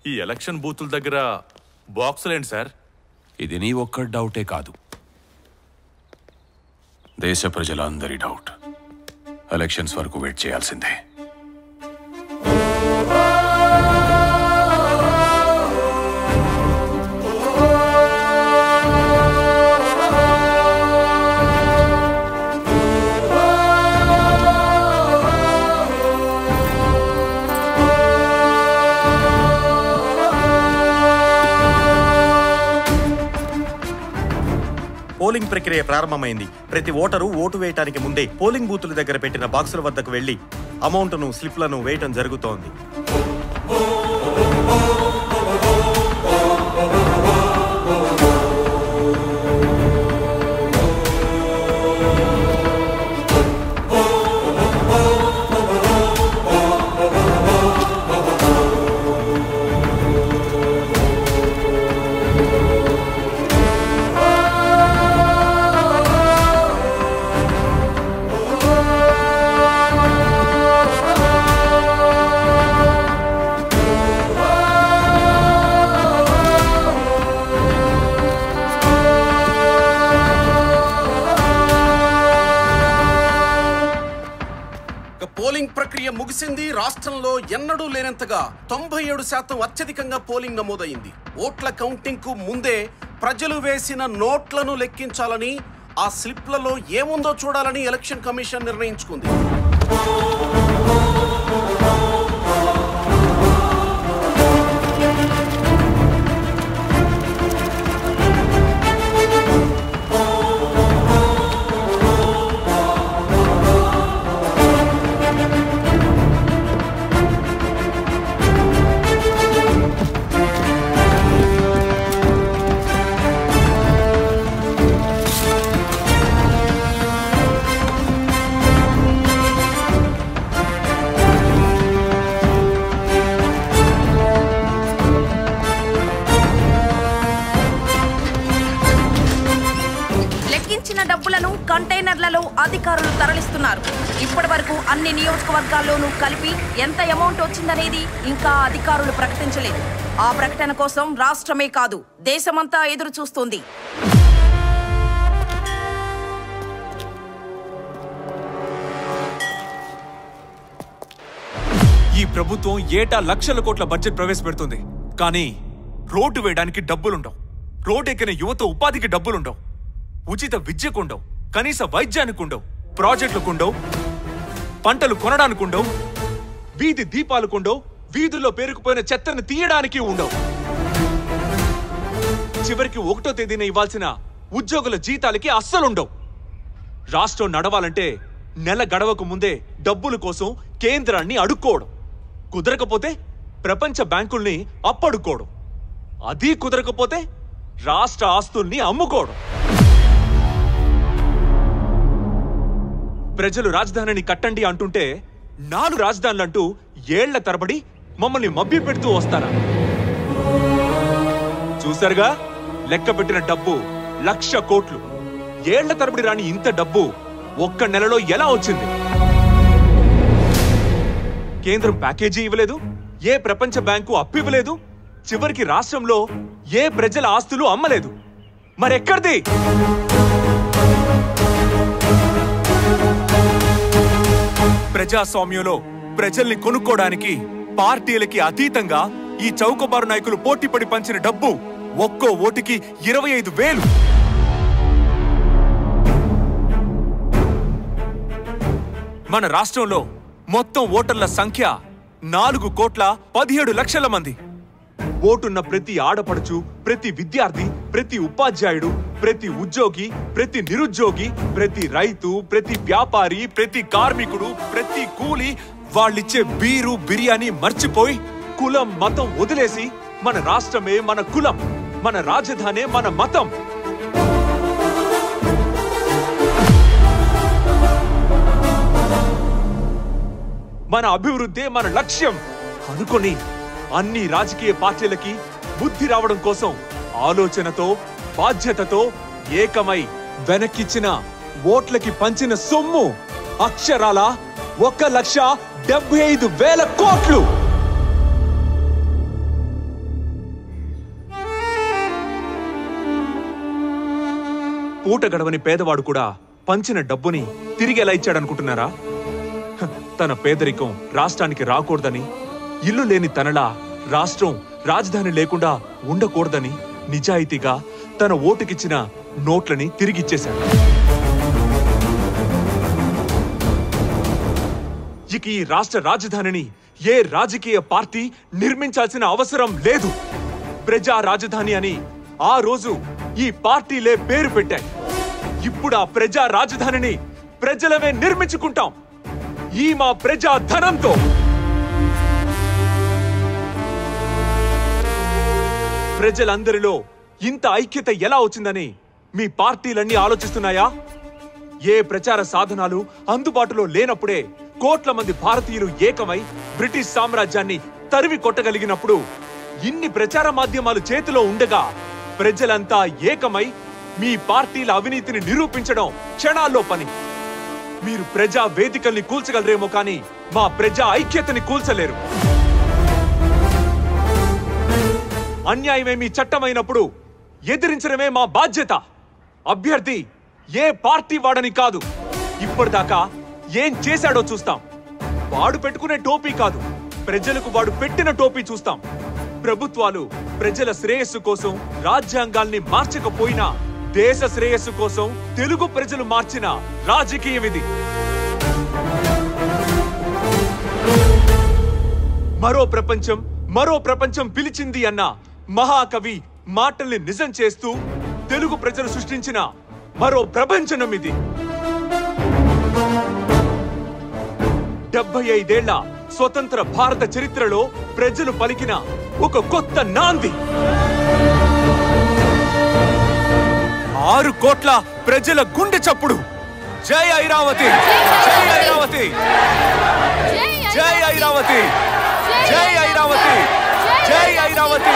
ఈ ఎలక్షన్ బూతుల దగ్గర బాక్సులేండి సార్? ఇది నీ ఒక్క డౌటే కాదు, దేశ ప్రజలందరి డౌట్. ఎలక్షన్స్ వరకు వెయిట్ చేయాల్సిందే. పోలింగ్ ప్రక్రియ ప్రారంభమైంది. ప్రతి ఓటరు ఓటు వేయడానికి ముందే పోలింగ్ బూతుల దగ్గర పెట్టిన బాక్సుల వద్దకు వెళ్లి అమౌంట్ను, స్లిప్లను వేయటం జరుగుతోంది. పోలింగ్ ప్రక్రియ ముగిసింది. రాష్ట్రంలో ఎన్నడూ లేనంతగా 97% అత్యధికంగా పోలింగ్ నమోదైంది. ఓట్ల కౌంటింగ్ కు ముందే ప్రజలు వేసిన నోట్లను లెక్కించాలని, ఆ స్లిప్లలో ఏముందో చూడాలని ఎలక్షన్ కమిషన్ నిర్ణయించుకుంది. డబ్బులను కంటైనర్లలో అధికారులు తరలిస్తున్నారు. ఇప్పటి వరకు అన్ని నియోజకవర్గాల్లోనూ కలిపి ఎంత అమౌంట్ వచ్చిందనేది ఇంకా అధికారులు ప్రకటించలేదు. ఆ ప్రకటన కోసం రాష్ట్రమే కాదు, దేశమంతా ఎదురు చూస్తోంది. ఈ ప్రభుత్వం ఏటా లక్షల కోట్ల బడ్జెట్ ప్రవేశపెడుతుంది. కానీ రోడ్డు వేయడానికి డబ్బులుండవు, రోడ్డు ఎక్కిన యువత ఉపాధికి డబ్బులుండవు, ఉచిత విద్యకుండవు, కనీస వైద్యానికుండవు, ప్రాజెక్టులకుండవు, పంటలు కొనడానికుండవు, వీధి దీపాలకుండవు, వీధుల్లో పేరుకుపోయిన చెత్తను తీయడానికి ఉండవు. చివరికి 1వ తేదీన ఇవ్వాల్సిన ఉద్యోగుల జీతాలకి అస్సలుండవు. రాష్ట్రం నడవాలంటే నెల గడవకు ముందే డబ్బుల కోసం కేంద్రాన్ని అడుక్కోవడం, కుదరకపోతే ప్రపంచ బ్యాంకుల్ని అప్పడుకోవడం, అది కుదరకపోతే రాష్ట్ర ఆస్తుల్ని అమ్ముకోవడం. ప్రజలు రాజధానిని కట్టండి అంటుంటే 4 రాజధానులంటూ ఏళ్ల తరబడి మమ్మల్ని మభ్య పెడుతూ వస్తారా? చూసారుగా, లెక్క పెట్టిన డబ్బు 1,00,000 కోట్లు. ఏళ్ల తరబడి రాని ఇంత డబ్బు ఒక్క నెలలో ఎలా వచ్చింది? కేంద్రం ప్యాకేజీ ఇవ్వలేదు, ఏ ప్రపంచ బ్యాంకు అప్పు ఇవ్వలేదు, చివరికి రాష్ట్రంలో ఏ ప్రజల ఆస్తులు అమ్మలేదు. మరెక్కడిది? ప్రజాస్వామ్యంలో ప్రజల్ని కొనుక్కోడానికి పార్టీలకి అతీతంగా ఈ చౌకబారు నాయకులు పోటీపడి పంచిన డబ్బు ఒక్కో ఓటుకి 25,000. మన రాష్ట్రంలో మొత్తం ఓటర్ల సంఖ్య 4,17,00,000 మంది. ఓటున్న ప్రతి ఆడపడుచు, ప్రతి విద్యార్థి, ప్రతి ఉపాధ్యాయుడు, ప్రతి ఉద్యోగి, ప్రతి నిరుద్యోగి, ప్రతి రైతు, ప్రతి వ్యాపారి, ప్రతి కార్మికుడు, ప్రతి కూలి వాళ్ళిచ్చే బీరు, బిర్యానీ మర్చిపోయి కులం, మతం వదిలేసి మన రాష్ట్రమే మన కులం, మన రాజధానే మన మతం, మన అభివృద్ధే మన లక్ష్యం అనుకొని అన్ని రాజకీయ పార్టీలకి బుద్ధి రావడం కోసం ఆలోచనతో, బాధ్యతతో ఏకమై వెనక్కిచ్చిన ఓట్లకి పంచిన సొమ్ము అక్షరాల 1,75,000 కోట్లు. పూట గడవని పేదవాడు కూడా పంచిన డబ్బుని తిరిగి ఎలా ఇచ్చాడనుకుంటున్నారా? తన పేదరికం రాష్ట్రానికి రాకూడదని, ఇల్లు లేని తనలా రాష్ట్రం రాజధాని లేకుండా ఉండకూడదని నిజాయితీగా తన ఓటుకిచ్చిన నోట్లని తిరిగిచ్చేశాడు. ఇక ఈ రాష్ట్ర రాజధానిని ఏ రాజకీయ పార్టీ నిర్మించాల్సిన అవసరం లేదు. ప్రజా రాజధాని అని ఆ రోజు ఈ పార్టీలే పేరు పెట్టాయి. ఇప్పుడు ఆ ప్రజా రాజధానిని ప్రజలమే నిర్మించుకుంటాం, ఈ మా ప్రజా ధనంతో. ప్రజలందరిలో ఇంత ఐక్యత ఎలా వచ్చిందని మీ పార్టీలన్నీ ఆలోచిస్తున్నాయా? ఏ ప్రచార సాధనాలు అందుబాటులో లేనప్పుడే కోట్ల మంది భారతీయులు ఏకమై బ్రిటిష్ సామ్రాజ్యాన్ని తరివి కొట్టగలిగినప్పుడు, ఇన్ని ప్రచార మాధ్యమాలు చేతిలో ఉండగా ప్రజలంతా ఏకమై మీ పార్టీల అవినీతిని నిరూపించడం క్షణాల్లో పని. మీరు ప్రజా వేదికల్ని కూల్చగలరేమో కానీ మా ప్రజా ఐక్యతని కూల్చలేరు. అన్యాయమే మీ చట్టమైనప్పుడు ఎదిరించడమే మా బాధ్యత. అభ్యర్థి ఏ పార్టీ వాడని కాదు, ఇప్పటిదాకా ఏం చేశాడో చూస్తాం. వాడు పెట్టుకునే టోపీ కాదు, ప్రజలకు వాడు పెట్టిన టోపీ చూస్తాం. ప్రభుత్వాలు ప్రజల శ్రేయస్సు కోసం రాజ్యాంగాల్ని మార్చకపోయినా దేశ శ్రేయస్సు కోసం తెలుగు ప్రజలు మార్చిన రాజకీయం ఇది. మరో ప్రపంచం పిలిచింది అన్న మహాకవి మాటల్ని నిజం చేస్తూ తెలుగు ప్రజలు సృష్టించిన మరో ప్రపంచనం ఇది. 75 ఏళ్ల స్వతంత్ర భారత చరిత్రలో ప్రజలు పలికిన ఒక కొత్త నాంది. 6 కోట్ల ప్రజల గుండె చప్పుడు. జై ఐరావతి, జై ఐరావతి, జై ఐరావతి, జై ఐరావతి, జై ఐరావతి.